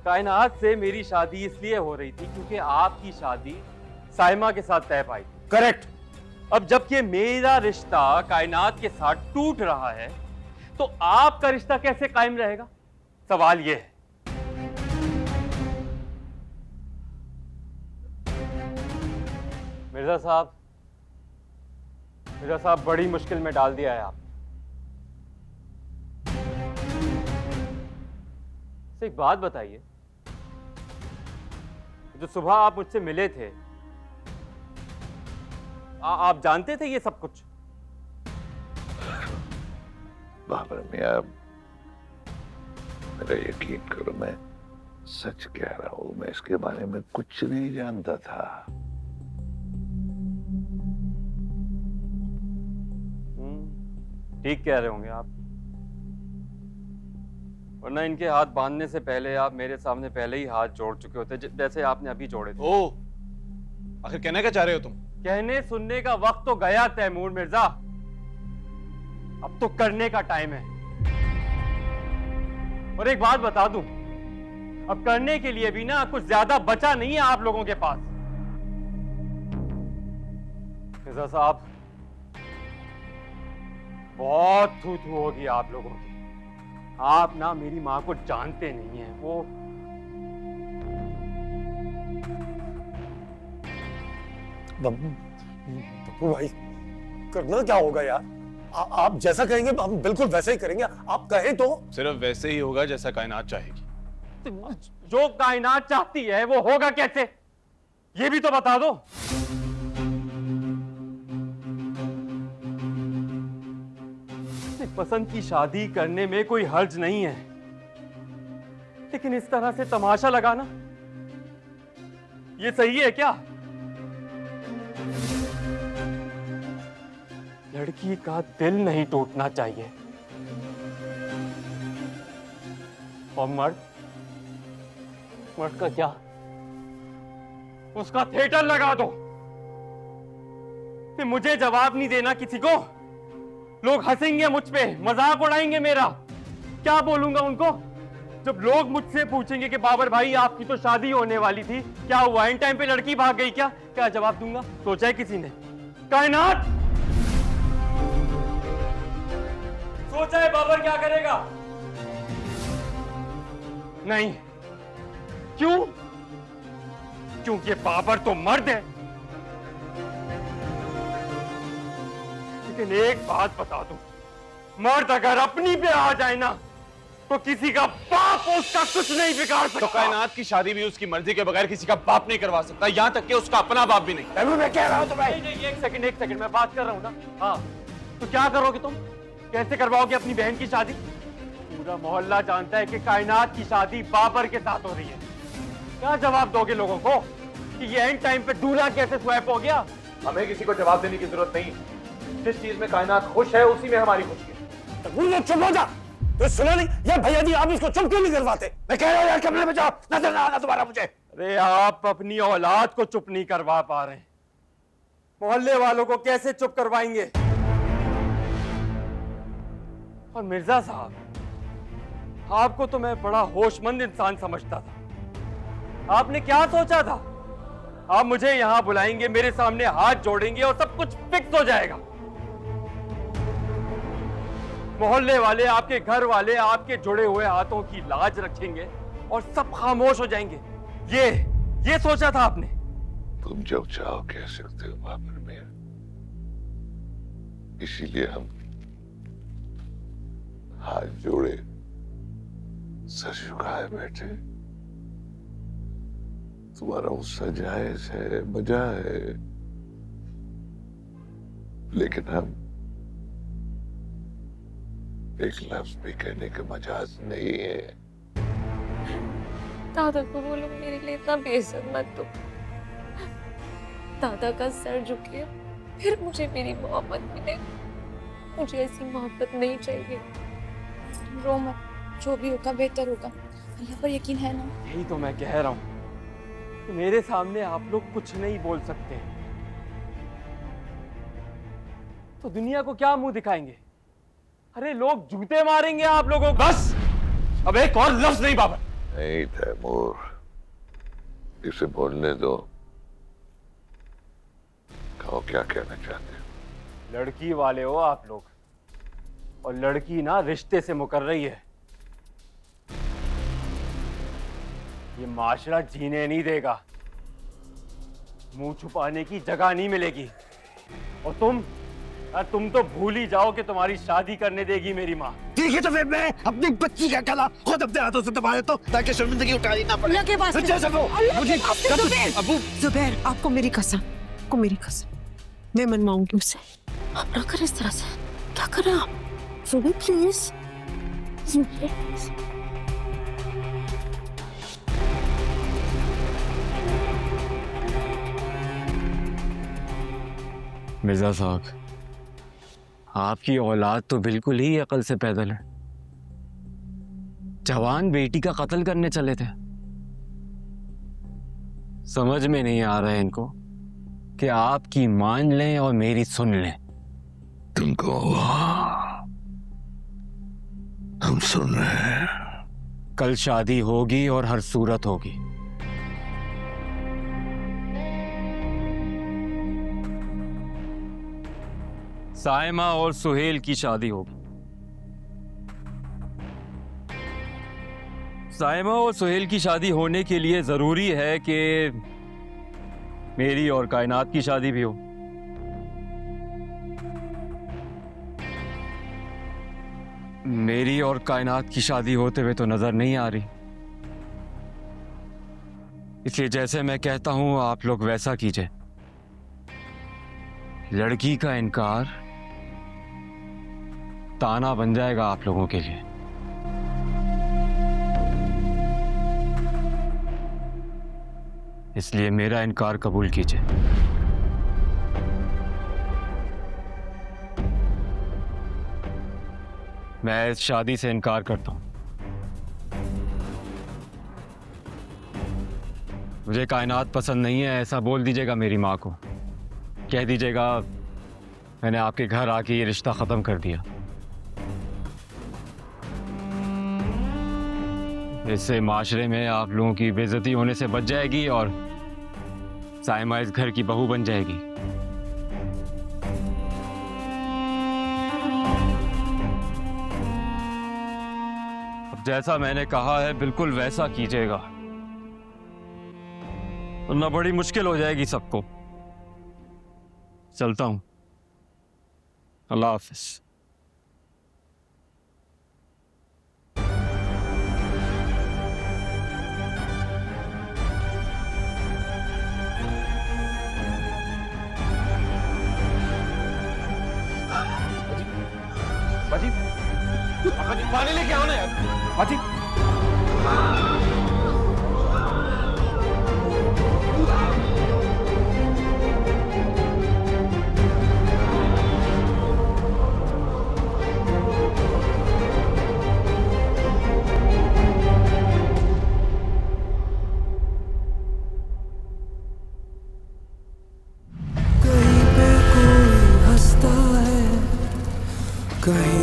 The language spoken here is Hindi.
कायनात से मेरी शादी इसलिए हो रही थी क्योंकि आपकी शादी साइमा के साथ तय पाई थी। करेक्ट। अब जबकि मेरा रिश्ता कायनात के साथ टूट रहा है तो आपका रिश्ता कैसे कायम रहेगा? सवाल यह है। मिर्जा साहब बड़ी मुश्किल में डाल दिया है आप। एक बात बताइए, जो सुबह आप मुझसे मिले थे, आप जानते थे ये सब कुछ? बाबर मियां, मेरा यकीन करो, मैं सच कह रहा हूं, मैं इसके बारे में कुछ नहीं जानता था। ठीक कह रहे होंगे आप, वरना इनके हाथ बांधने से पहले आप मेरे सामने पहले ही हाथ जोड़ चुके होते, जैसे आपने अभी जोड़े थे। ओ, आखिर कहना क्या चाह रहे हो तुम? कहने सुनने का वक्त तो गया तैमूर मिर्जा, अब तो करने का टाइम है। और एक बात बता दूं, अब करने के लिए भी ना कुछ ज्यादा बचा नहीं है आप लोगों के पास। मिर्जा साहब, बहुत थू-थू होगी आप लोगों की। आप ना मेरी मां को जानते नहीं हैं। वो बब्बू भाई, करना क्या होगा यार? आप जैसा कहेंगे हम बिल्कुल वैसे ही करेंगे। आप कहें तो। सिर्फ वैसे ही होगा जैसा कायनात चाहेगी। जो कायनात चाहती है वो होगा कैसे, ये भी तो बता दो। पसंद की शादी करने में कोई हर्ज नहीं है, लेकिन इस तरह से तमाशा लगाना ये सही है क्या? लड़की का दिल नहीं टूटना चाहिए, और मर्द का क्या? उसका थिएटर लगा दो। मुझे जवाब नहीं देना किसी को, लोग हंसेंगे मुझ पे, मजाक उड़ाएंगे मेरा। क्या बोलूंगा उनको जब लोग मुझसे पूछेंगे कि बाबर भाई आपकी तो शादी होने वाली थी, क्या हुआ, इन टाइम पे लड़की भाग गई क्या? क्या जवाब दूंगा? सोचा है किसी ने? कायनात सोचा है बाबर क्या करेगा? नहीं। क्यों? क्योंकि बाबर तो मर्द है। लेकिन एक बात बता दूं, मर्द अगर अपनी पे आ जाए ना तो किसी का बाप उसका कुछ नहीं बिगाड़ सकता। तो कायनात की शादी भी उसकी मर्जी के बगैर किसी का बाप नहीं करवा सकता, यहां तक कि उसका अपना बाप भी नहीं। मैं कह रहा हूं तुम्हें। नहीं, एक सेकंड, मैं बात कर रहा हूं ना। हाँ, तो क्या करोगे तुम? कैसे करवाओगे अपनी बहन की शादी? पूरा मोहल्ला जानता है कि कायनात की शादी बाबर के साथ हो रही है। क्या जवाब दोगे लोगों को कि ये एंड टाइम पे दूल्हा कैसे स्वैप हो गया? हमें किसी को जवाब देने की जरूरत नहीं। जिस चीज में कायनात खुश है उसी में हमारी खुशी है। चुप हो जा। तो सुना नहीं ये भैया जी, आप इसको चुप क्यों नहीं करवाते? मैं कह रहा हूं यार, कमरे में जाओ, नजर ना आना तुम्हारा मुझे। अरे आप अपनी औलाद को चुप नहीं करवा पा रहे, मोहल्ले वालों को कैसे चुप करवाएंगे? और मिर्जा साहब, आपको तो मैं बड़ा होशमंद इंसान समझता था। आपने क्या सोचा था? आप मुझे यहां बुलाएंगे, मेरे सामने हाथ जोड़ेंगे और सब कुछ फिक्स हो जाएगा। मोहल्ले वाले, आपके घर वाले आपके जुड़े हुए हाथों की लाज रखेंगे और सब खामोश हो जाएंगे। ये सोचा था आपने? तुम जब चाहो कह सकते हो बाबर मियां, इसीलिए हम हाथ जोड़े सर झुकाए बैठे। तुम्हारा गुस्सा जायज है, मजा है, लेकिन हम एक लफ्ज भी कहने का मजाज नहीं है। दादा को बोलो मेरे लिए इतना बेइज्जत मत दो। दादा का सर झुके फिर मुझे मेरी मोहब्बत मिले। मुझे ऐसी मोहब्बत नहीं चाहिए। रो मत, जो भी होगा बेहतर होगा। अल्लाह पर यकीन है ना? यही तो मैं कह रहा हूं कि मेरे सामने आप लोग कुछ नहीं बोल सकते, तो दुनिया को क्या मुंह दिखाएंगे? अरे लोग जूते मारेंगे आप लोगों को। बस, अब एक और लफ्ज नहीं बाबर। नहीं तैमूर, इसे बोलने दो। कहो क्या कहना चाहते हो? लड़की वाले हो आप लोग, और लड़की ना रिश्ते से मुकर रही है। ये माशरा जीने नहीं देगा, मुंह छुपाने की जगह नहीं मिलेगी। और तुम तो भूल ही जाओ कि तुम्हारी शादी करने देगी मेरी माँ। ठीक है, तो फिर मैं अपनी बच्ची का गला खुद अपने हाथों से दबाए तो, ताकि शर्मिंदगी उठानी ना पड़े। अल्लाह के वास्ते मुझे अबू जुबैर, आपको मेरी कसम, मैं मनवाऊंगी उसे। आप ना करें इस तरह से। क्या कर रहे हैं आप? जुबैर प्लीज। मिर्जा साहब, आपकी औलाद तो बिल्कुल ही अकल से पैदल है। जवान बेटी का कत्ल करने चले थे। समझ में नहीं आ रहा है इनको कि आपकी मान लें और मेरी सुन लें। तुमको हम सुन रहे हैं। कल शादी होगी और हर सूरत होगी। साइमा और सुहेल की शादी होगी। साइमा और सुहेल की शादी होने के लिए जरूरी है कि मेरी और कायनात की शादी भी हो। मेरी और कायनात की शादी होते हुए तो नजर नहीं आ रही। इसलिए जैसे मैं कहता हूं आप लोग वैसा कीजिए। लड़की का इनकार ताना बन जाएगा आप लोगों के लिए। इसलिए मेरा इनकार कबूल कीजिए। मैं इस शादी से इनकार करता हूं। मुझे कायनात पसंद नहीं है, ऐसा बोल दीजिएगा मेरी माँ को। कह दीजिएगा मैंने आपके घर आके ये रिश्ता खत्म कर दिया। इससे माशरे में आप लोगों की बेइज्जती होने से बच जाएगी और साइमा इस घर की बहू बन जाएगी। अब जैसा मैंने कहा है बिल्कुल वैसा कीजिएगा, वरना बड़ी मुश्किल हो जाएगी सबको। चलता हूं। अल्लाह हाफिज। बाजी, पानी लेके आओ ना यार। बाजी, कहीं पे कोई हंसता है, कहीं